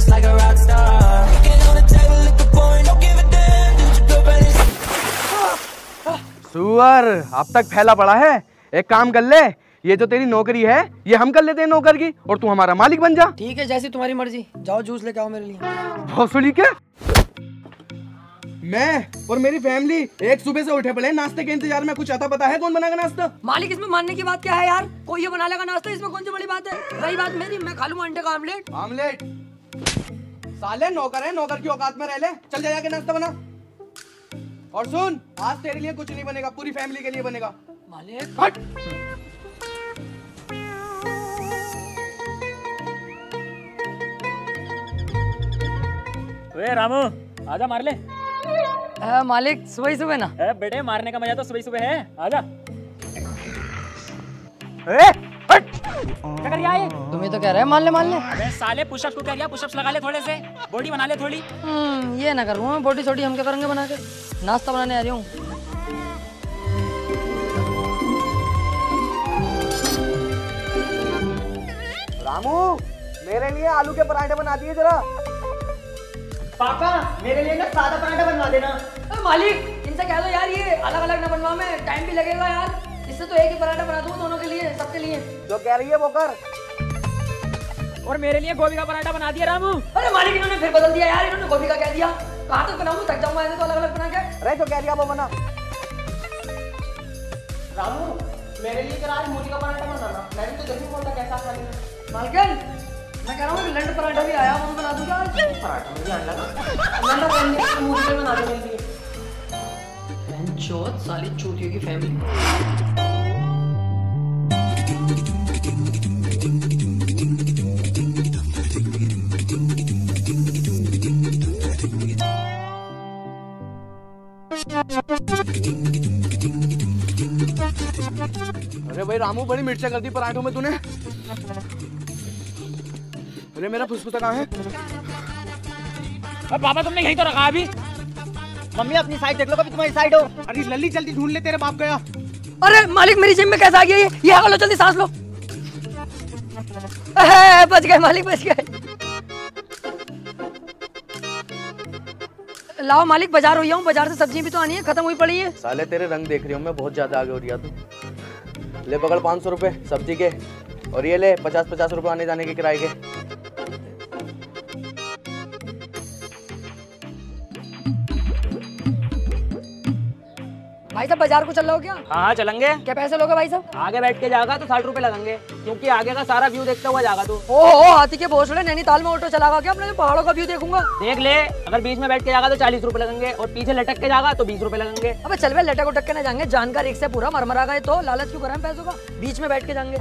just like a rock star. Get on the table, lick the point, don't give a damn. Did you go back? सुअर अब तक फैला पड़ा है। एक काम कर ले, ये जो तेरी नौकरी है ये हम कर लेते हैं नौकर की, और तू हमारा मालिक बन जा। ठीक है, जैसी तुम्हारी मर्जी। जाओ जूस लेके आओ मेरे लिए। भोसड़ी के मैं और मेरी फैमिली एक सुबह से उठे पड़े नाश्ते के इंतजार में। कुछ आता पता है कौन बनाएगा नाश्ता? मालिक इसमें मानने की बात क्या है यार, कोई ये बना लेगा नाश्ता, इसमें कौन सी बड़ी बात है। रही बात मेरी, मैं खा लूंगा अंडे का आमलेट। आमलेट साले नौकर है, नौकर की औकात में रह ले। चल जा के नाश्ता बना। और सुन, आज तेरे लिए कुछ नहीं बनेगा, पूरी फैमिली के लिए बनेगा। मालिक हट। वे रामू आजा मार ले। मालिक सुबह सुबह ना बेटे मारने का मजा तो सुबह सुबह है, आजा। क्या कर रहा है? तुम्हें तो कह रहे हैं मान ले मान ले। अबे साले पुशअप को कह रहा, पुशअप्स लगा ले थोड़े से, बॉडी बना ले थोड़ी। ये ना करूँ मैं, बॉडी छोटी हम क्या करेंगे बना के, नाश्ता बनाने आ रही हूँ। रामू मेरे लिए आलू के पराठे बना दिए जरा। पापा मेरे लिए ना सादा पराठा बनवा देना। मालिक इनसे कह दो यार, ये अलग अलग ना बनवा, में टाइम भी लगेगा यार। इससे तो एक ही पराठा बना दूँ दोनों के लिए, सबके लिए। जो कह रही है वो कर। और मेरे लिए गोभी का पराठा बना दिया रामू। अरे मालिक इन्होंने फिर बदल दिया यार, इन्होंने गोभी का कह दिया। कहाँ तक बनाऊँ, थक जाऊंगा ऐसे तो अलग अलग बना के। अरे जो कह दिया वो बना। रामू मेरे लिए आज मूली का पराठा बनाना, मैं भी तो देखूं कौन सा कैसा खा लेना। मालकिन मैं कह रहा हूँ लंड पराठा भी आया, वो बना दूँ क्या? पराठा मुझे अंडा का अंडा पहनने के मूली के बना दे मेरे लिए। चौथ साली चूतियों की फैमिली। अरे भाई रामू बड़ी मिर्चा कर दी पराठों में तूने। अरे मेरा फुसफुसा कहाँ है? पापा तुमने यहीं तो रखा अभी। मम्मी अपनी साइड देख लो, कभी तुम्हारी साइड हो। अरे लल्ली जल्दी ढूंढ ले, तेरे बाप गया। अरे मालिक मेरी जेब में कैसा आ गया ये? लो जल्दी सांस लो। बच गए मालिक, बच गए। लाओ मालिक, बाजार हुई हूँ, बाजार से सब्जी भी तो आनी है, खत्म हुई पड़ी है। साले तेरे रंग देख रही हूँ मैं, बहुत ज्यादा आगे हो रही तू। ले पकड़ 500 रुपए सब्जी के, और ये ले 50-50 रुपए आने जाने के किराए के। भाई साहब बाजार को चल रहे हो क्या? हाँ चलेंगे। क्या पैसे लोगे भाई साहब? आगे बैठ के जाएगा तो 60 रुपए लगेंगे, क्योंकि आगे का सारा व्यू देखता हुआ जाएगा तू। ओहो हाथी के भोसले, नैनीताल में ऑटो चलागा क्या? अपने पहाड़ों का व्यू देखूंगा। देख ले, अगर बीच में बैठ के जाएगा तो 40 रुपए लगेंगे, और पीछे लटक के जाएगा तो 20 रुपए लगेंगे। अबे चल बे, लटक उटक के ना जाएंगे, जानकार एक से पूरा मरमरा गए तो लालच क्यों करें पैसों का? बीच में बैठ के जाएंगे।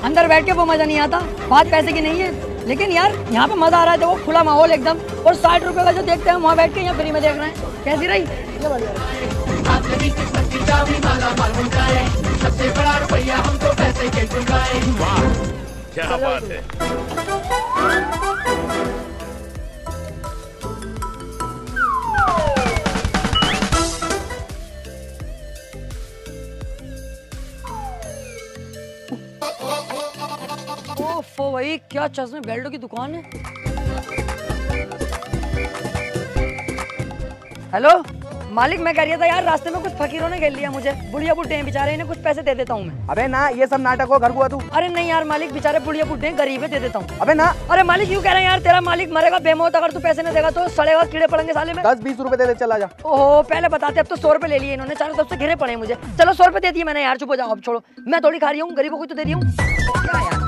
अंदर बैठ के वो मजा नहीं आता, बात पैसे की नहीं है, लेकिन यार यहाँ पे मजा आ रहा है। वो खुला माहौल एकदम, और 60 रुपए का जो देखते हैं वहाँ बैठ के यहाँ फ्री में देख रहे हैं। कैसी रही? ये बढ़िया। क्या बात है। ओफो भाई, क्या चश्मे बेल्टो की दुकान है। हेलो मालिक, मैं कह रहा था यार, रास्ते में कुछ फकीरों ने घेर लिया मुझे। बुढ़िया बुढ़े हैं बेचारे, इन्हें कुछ पैसे दे देता हूँ मैं। अबे ना, ये सब नाटक हो, घर हुआ तू। अरे नहीं यार मालिक, बेचारे बुढ़िया बुढ़े हैं, गरीब है, दे देता हूँ। अबे ना। अरे मालिक यूँ कह रहे हैं यार, तेरा मालिक मरेगा बेमौत, अगर तू पैसे नहीं देगा तो सड़ेगा, कीड़े पड़ेंगे साले में। 10-20 रुपए दे दे, चला जा। ओहो पहले बताते, अब तो 100 रुपए ले लिए इन्होंने, चारों तरफ से घिरे पड़े मुझे। चलो 100 रुपए दे दिए मैंने यार, चुप हो जाओ अब, छोड़ो। मैं थोड़ी खा रही हूँ, गरीबों को तो दे रही हूँ। क्या यार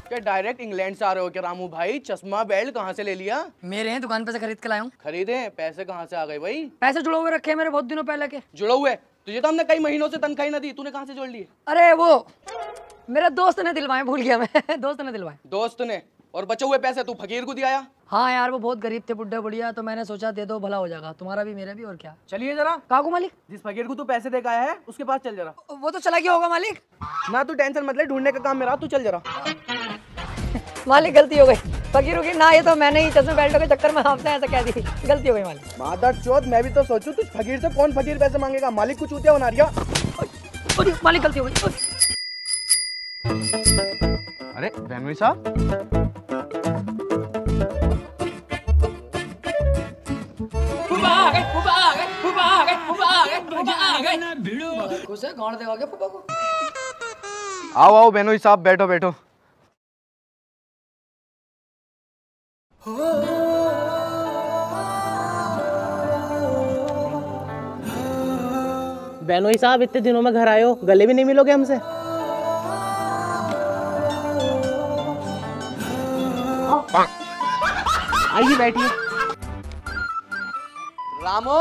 क्या डायरेक्ट इंग्लैंड से आ रहे हो क्या रामू भाई? चश्मा बेल्ट कहाँ से ले लिया? मेरे हैं, दुकान पे से खरीद के लाया हूँ। खरीदे? पैसे कहाँ से आ गए भाई? पैसे जुड़े हुए रखे हैं मेरे बहुत दिनों पहले के। जुड़े हुए? तुझे तो हमने कई महीनों से तनख्वाही न दी, तूने कहाँ से जोड़ लिए? अरे वो मेरे दोस्त ने दिलवाए, भूल गया मैं। दोस्त ने दिलवाए। दोस्त ने? और बचे हुए पैसे तू फकीर को दिया? हाँ यार, वो बहुत गरीब थे, बुढ़े बुढ़िया, तो मैंने सोचा दे दो, भला हो जाएगा, तुम्हारा भी मेरा भी, और क्या। चलिए जरा। काकू मालिक, जिस फकीर को तू पैसे देकर आया है उसके पास चल जरा। वो तो चला गया होगा मालिक। ना तू टेंशन मत ले, ढूंढने का काम मेरा, तू चल जरा। मालिक गलती हो गई। फकीरों की ना, ये तो मैंने ही चश्मे बेल्टों के चक्कर में आपने ऐसा कह दी, गलती हो गई मालिक। मादर चौथ, मैं भी तो सोचूं तुझ फकीर से कौन फकीर पैसे मांगेगा, मालिक कुछ चूतिया बना रिया। अरे मालिक गलती हो गई। अरे बहनोई साहब, खुश है, गाँड देगा क्या फूफा को? आओ आओ बहनोई साहब, बैठो बैठो। बेनोई साहब, इतने दिनों में घर आए हो, गले भी नहीं मिलोगे हमसे? आइए बैठिए। रामो,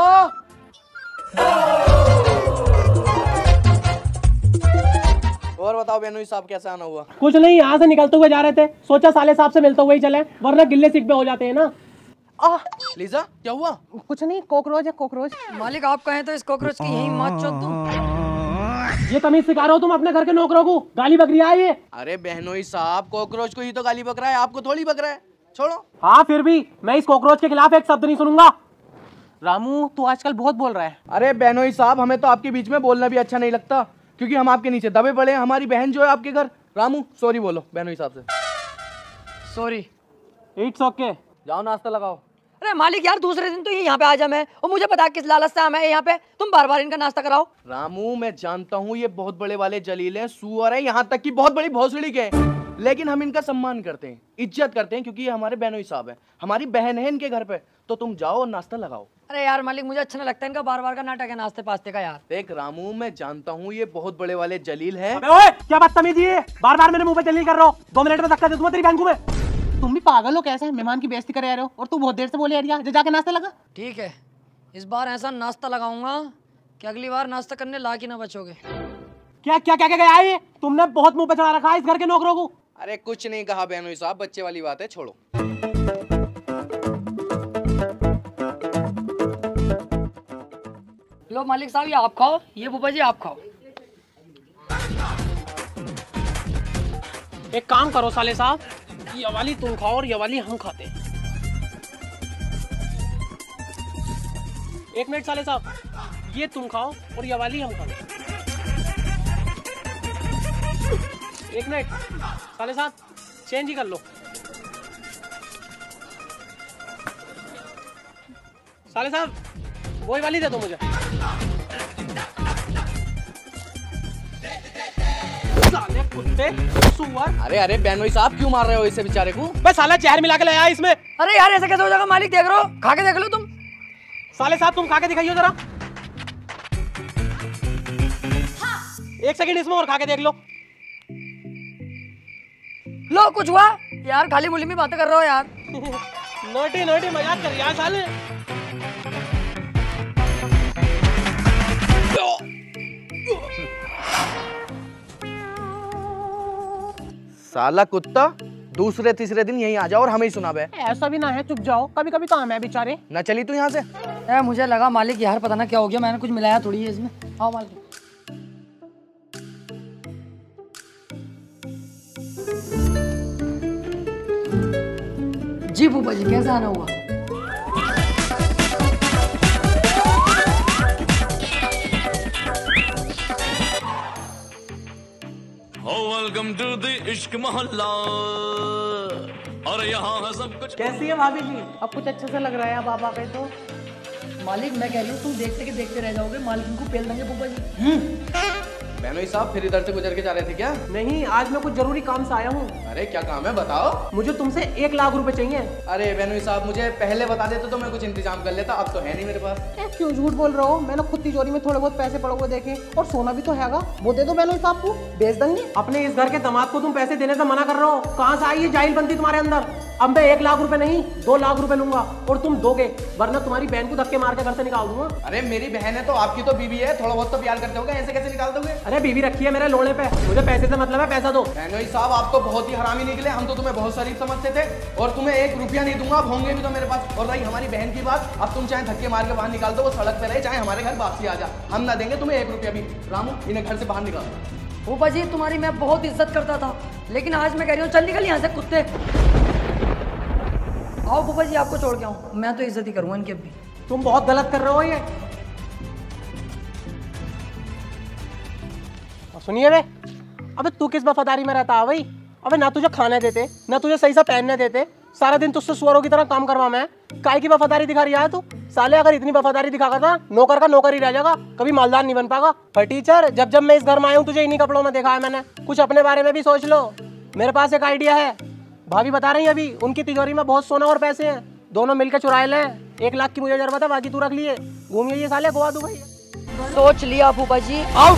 और बताओ बहनोई साहब, कैसा आना हुआ? कुछ नहीं, यहाँ से निकलते हुए जा रहे थे, सोचा साले साहब से मिलते हुए ही चले, वरना गिल्ले सिक्के हो जाते हैं ना। लीजा क्या हुआ? कुछ नहीं, कॉकरोच है कॉकरोच। मालिक आप कहें तो इस कॉकरोच की यही मात चोद दूं। ये तमीज सिखा रहे हो तुम अपने घर के नौकरों को? गाली बक रही है ये। अरे बहनोई साहब, कॉकरोच को ही तो गाली बक रहा है, आपको थोड़ी बक रहा है, छोड़ो। हाँ फिर भी मैं इस कॉकरोच के खिलाफ एक शब्द नहीं सुनूंगा। रामू, तू आजकल बहुत बोल रहा है। अरे बहनोई साहब, हमें तो आपके बीच में बोलना भी अच्छा नहीं लगता, क्योंकि हम आपके नीचे दबे पड़े हैं। हमारी बहन जो है आपके घर। रामू सॉरी बोलो बहनोई साहब से। सॉरी। It's okay. जाओ नाश्ता लगाओ। अरे मालिक यार, दूसरे दिन तो ये यहाँ पे आ जा मैं, और मुझे पता किस लालच से मैं यहाँ पे, तुम बार बार इनका नाश्ता कराओ। रामू मैं जानता हूँ ये बहुत बड़े वाले जलील हैं, सुअर हैं, यहाँ तक कि बहुत बड़ी भोसड़ी के हैं, लेकिन हम इनका सम्मान करते हैं, इज्जत करते हैं, क्योंकि ये हमारे बहनोई साहब हैं, हमारी बहन है इनके घर पे। तो तुम जाओ और नाश्ता लगाओ। अरे यार मालिक, मुझे अच्छा नहीं लगता इनका बार बार का नाटक है नाश्ते पास्ते का यार। देख रामू, मैं जानता हूँ ये बहुत बड़े वाले जलील हैं। अबे ओए, क्या बदतमीजी है? बार बार मेरे मुंह पे जलील कर रहे हो। 2 मिनट में धक्का दे दूंगा तेरी बहन को मैं। तुम भी पागल हो कैसे? मेहमान की बेइज्जती करे आ रहे हो, और तू बहुत देर से बोले आ रही है, जाके नाश्ता लगा। ठीक है, इस बार ऐसा नाश्ता लगाऊंगा कि अगली बार नाश्ता करने लायक ही ना बचोगे। क्या क्या क्या क्या है ये? तुमने बहुत मुंह पे चढ़ा रखा है इस घर के नौकरों को। अरे कुछ नहीं कहा बहनोई साहब, बच्चे वाली बात है, छोड़ो। लो मालिक साहब, ये आप खाओ, ये फूफा जी आप खाओ। एक काम करो साले साहब, ये वाली तुम खाओ और ये वाली हम खाते हैं। एक मिनट साले साहब, ये तुम खाओ और ये वाली हम खाते हैं। एक मिनट साले साहब, चेंज ही कर लो। साले साहब, वही वाली दे दो मुझे। साले कुत्ते, सुअर। अरे अरे बहनोई साहब, क्यों मार रहे हो इसे बेचारे को? बे साला जहर मिला के ले आया इसमें। अरे यार ऐसा कैसे हो जाएगा मालिक, देख रहे हो, खा के देख लो तुम। साले साहब तुम खा के दिखाइए जरा। एक सेकंड इसमें और खा के देख लो। लो कुछ हुआ यार, खाली मुली में बातें कर रहे हो यार। नोटी नोटी मजाक कर यार साले। साला कुत्ता, दूसरे तीसरे दिन यहीं आ जाओ और हमें ही सुना बे। ऐसा भी ना है, चुप जाओ, कभी कभी काम है बेचारे। ना चली तू यहाँ से। मुझे लगा मालिक यार पता ना क्या हो गया, मैंने कुछ मिलाया थोड़ी है इसमें। आओ मालिक। जी फूफा जी, कैसा आना हुआ? वेलकम टू द इश्क मोहल्ला, और यहाँ है सब कुछ। कैसी है भाभी जी? अब कुछ अच्छा सा लग रहा है, अब आप आ गए तो। मालिक मैं कह रही हूँ तुम देखते के देखते रह जाओगे, मालिक इनको पेल देंगे फूफा जी। बहनोई साहब, फिर इधर से गुजर के जा रहे थे क्या? नहीं, आज मैं कुछ जरूरी काम से आया हूँ। अरे क्या काम है बताओ। मुझे तुमसे 1 लाख रुपए चाहिए। अरे बहनोई साहब, मुझे पहले बता देते तो मैं कुछ इंतजाम कर लेता, अब तो है नहीं मेरे पास। क्यों झूठ बोल रहे हो? मैंने खुद तिजोरी में थोड़े बहुत पैसे पड़े हुए देखे, और सोना भी तो हैगा, वो दे दो बेनोई साहब को, बेच देंगे। अपने इस घर के दामाद को तुम पैसे देने से मना कर रहे हो, कहाँ से आई है जाहिल बनती तुम्हारे अंदर? अब मैं 1 लाख रुपए नहीं 2 लाख रुपए लूंगा, और तुम दोगे, वरना तुम्हारी बहन को धक्के मार के घर से निकाल दूंगा। अरे मेरी बहन है तो आपकी तो बीवी है, थोड़ा बहुत तो प्यार करते होगे, ऐसे कैसे निकाल दोगे? अरे बीवी रखी है मेरे लोड़े पे, मुझे पैसे से मतलब है, पैसा दो। बहनोई साहब, आप तो बहुत ही हरामी निकले, हम तो तुम्हें बहुत शरीफ समझते थे, और तुम्हें 1 रुपया नहीं दूंगा, आप होंगे भी तो मेरे पास। और रही हमारी बहन की बात, अब तुम चाहे धक्के मार के बाहर निकाल दो, वो सड़क पे रहे, चाहे हमारे घर वापसी आ जा, हम ना देंगे तुम्हें 1 रुपया भी। रामू, इन्हें घर से बाहर निकाल। फूफा जी तुम्हारी मैं बहुत इज्जत करता था, लेकिन आज मैं कह रही हूँ चल निकल यहाँ से कुत्ते। आओ फूफा जी आपको छोड़ के आऊँ, मैं तो इज्जत ही करूँगा इनकी अभी। तुम बहुत गलत कर रहे हो ये। सुनिए बे, अबे तू किस वफादारी में रहता है भाई? अबे ना तुझे खाने देते, ना तुझे सही से पहनने देते, सारा दिन तुझसे सुअरों की तरह काम करवा मैं। काय की वफादारी दिखा रही है तू? साले अगर इतनी वफादारी दिखागा था नौकर का नौकर ही रह जाएगा, कभी मालदार नहीं बन पाएगा। पर टीचर, जब मैं इस घर में आया हूँ तुझे इन्हीं कपड़ों में देखा है मैंने। कुछ अपने बारे में भी सोच लो। मेरे पास एक आइडिया है, भाभी बता रही है अभी उनकी तिजोरी में बहुत सोना और पैसे हैं, दोनों मिलकर चुराए लें। 1 लाख की मुझे जरूरत है, बाकी तू रख लिए। घूमिए ये साले, गोवा दुबई। सोच लिया फूफा जी, आउट।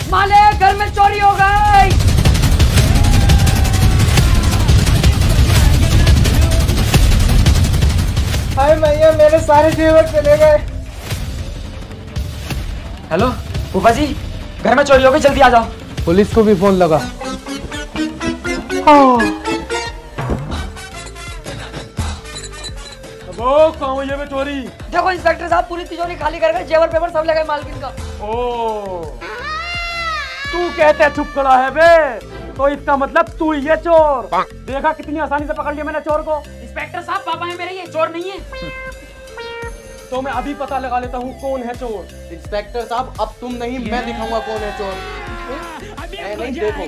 मालिक घर में चोरी हो गई। हाय भैया, मेरे सारे जेवर चले गए। हेलो फूफा जी, घर में चोरी हो गई, जल्दी आ जाओ। पुलिस को भी फोन लगा। कहाँ हुई है चोरी? देखो इंस्पेक्टर साहब, पूरी तिजोरी खाली कर गए, जेवर पेपर सब लगे मालकिन का। ओ, तू कहते चुप खड़ा है बे, तो इसका मतलब तू ही है चोर। देखा कितनी आसानी से पकड़ लिया मैंने चोर को। इंस्पेक्टर साहब पापा है मेरे, ये चोर नहीं है। तो मैं अभी पता लगा लेता हूँ कौन है चोर। इंस्पेक्टर साहब अब तुम नहीं, मैं दिखाऊंगा कौन है चोर। नहीं देखो,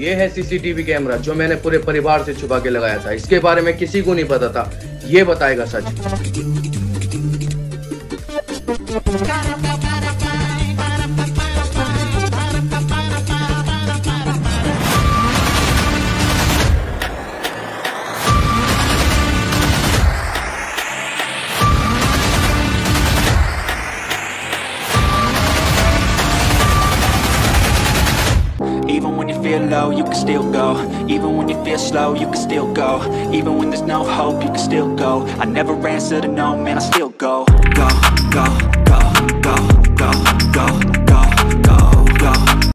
ये है सीसीटीवी कैमरा जो मैंने पूरे परिवार से छुपा के लगाया था। इसके बारे में किसी को नहीं पता था, ये बताएगा सच। Even when you feel low, you can still go. Even when you feel slow, you can still go. Even when there's no hope, you can still go. I never answer to no, man, I still go, go, go.